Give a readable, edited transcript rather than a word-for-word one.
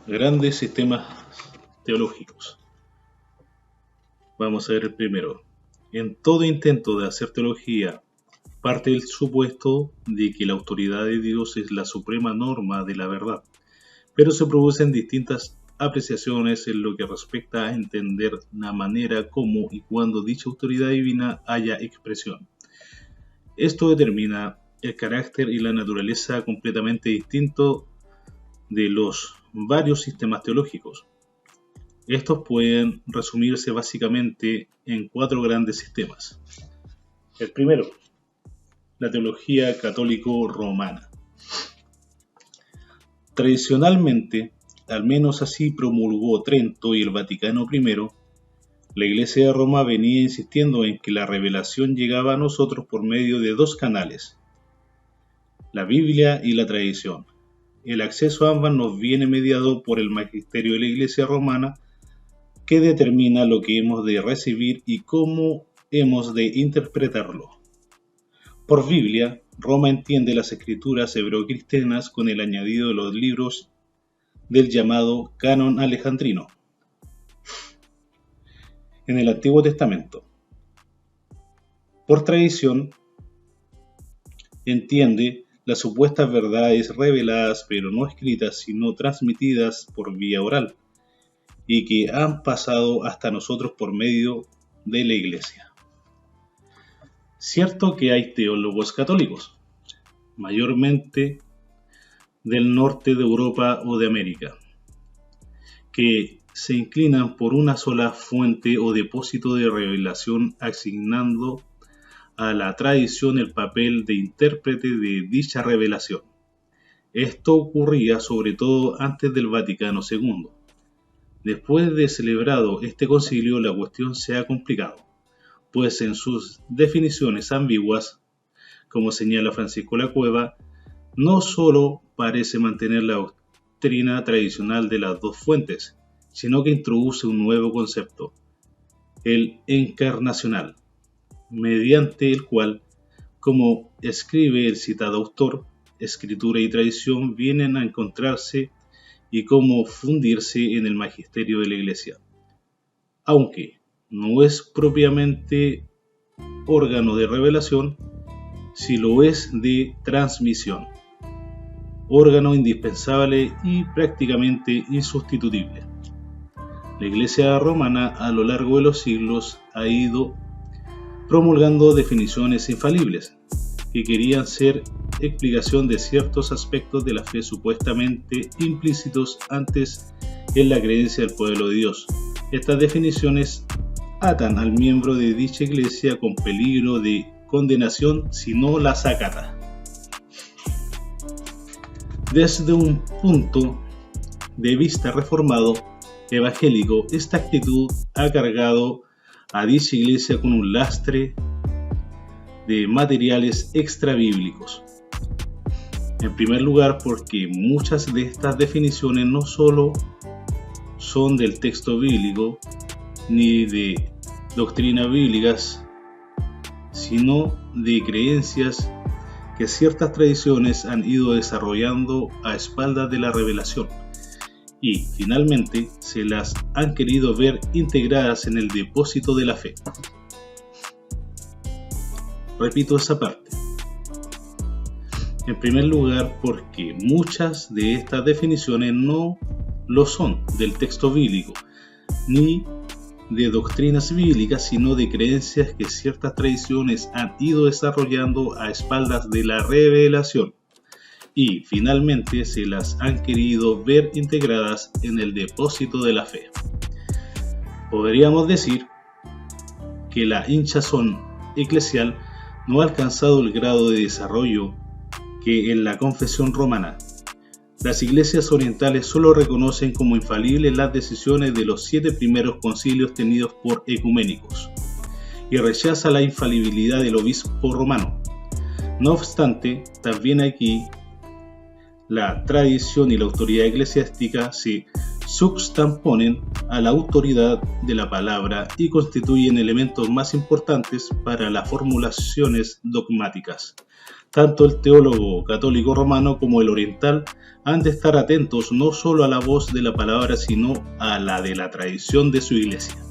Grandes sistemas teológicos. Vamos a ver el primero. En todo intento de hacer teología, parte del supuesto de que la autoridad de Dios es la suprema norma de la verdad, pero se producen distintas apreciaciones en lo que respecta a entender la manera cómo y cuándo dicha autoridad divina haya expresión. Esto determina el carácter y la naturaleza completamente distintos de los varios sistemas teológicos. Estos pueden resumirse básicamente en 4 grandes sistemas. El primero, la teología católico-romana. Tradicionalmente, al menos así promulgó Trento y el Vaticano I, la Iglesia de Roma venía insistiendo en que la revelación llegaba a nosotros por medio de 2 canales, la Biblia y la tradición. El acceso a ambas nos viene mediado por el magisterio de la Iglesia romana, que determina lo que hemos de recibir y cómo hemos de interpretarlo. Por Biblia, Roma entiende las escrituras hebreocristianas con el añadido de los libros del llamado canon alejandrino en el Antiguo Testamento. Por tradición, entiende las supuestas verdades reveladas pero no escritas sino transmitidas por vía oral y que han pasado hasta nosotros por medio de la Iglesia. Cierto que hay teólogos católicos, mayormente del norte de Europa o de América, que se inclinan por una sola fuente o depósito de revelación, asignando a la tradición el papel de intérprete de dicha revelación. Esto ocurría sobre todo antes del Vaticano II. Después de celebrado este concilio, la cuestión se ha complicado, pues en sus definiciones ambiguas, como señala Francisco Lacueva, no solo parece mantener la doctrina tradicional de las 2 fuentes, sino que introduce un nuevo concepto, el encarnacional, mediante el cual, como escribe el citado autor, escritura y tradición vienen a encontrarse y cómo fundirse en el magisterio de la Iglesia. Aunque no es propiamente órgano de revelación, sí lo es de transmisión, órgano indispensable y prácticamente insustituible. La Iglesia romana a lo largo de los siglos ha ido promulgando definiciones infalibles que querían ser explicación de ciertos aspectos de la fe supuestamente implícitos antes en la creencia del pueblo de Dios. Estas definiciones atan al miembro de dicha iglesia con peligro de condenación si no las acata. Desde un punto de vista reformado evangélico, esta actitud ha cargado a dicha iglesia con un lastre de materiales extrabíblicos. En primer lugar, porque muchas de estas definiciones no solo son del texto bíblico ni de doctrinas bíblicas, sino de creencias que ciertas tradiciones han ido desarrollando a espaldas de la revelación y finalmente se las han querido ver integradas en el depósito de la fe. Repito esa parte. En primer lugar, porque muchas de estas definiciones no lo son del texto bíblico, ni de doctrinas bíblicas, sino de creencias que ciertas tradiciones han ido desarrollando a espaldas de la revelación. Y finalmente se las han querido ver integradas en el depósito de la fe. Podríamos decir que la hinchazón eclesial no ha alcanzado el grado de desarrollo que en la confesión romana. Las iglesias orientales solo reconocen como infalibles las decisiones de los 7 primeros concilios tenidos por ecuménicos y rechaza la infalibilidad del obispo romano. No obstante, también aquí la tradición y la autoridad eclesiástica se substamponen a la autoridad de la palabra y constituyen elementos más importantes para las formulaciones dogmáticas. Tanto el teólogo católico romano como el oriental han de estar atentos no solo a la voz de la palabra, sino a la de la tradición de su iglesia.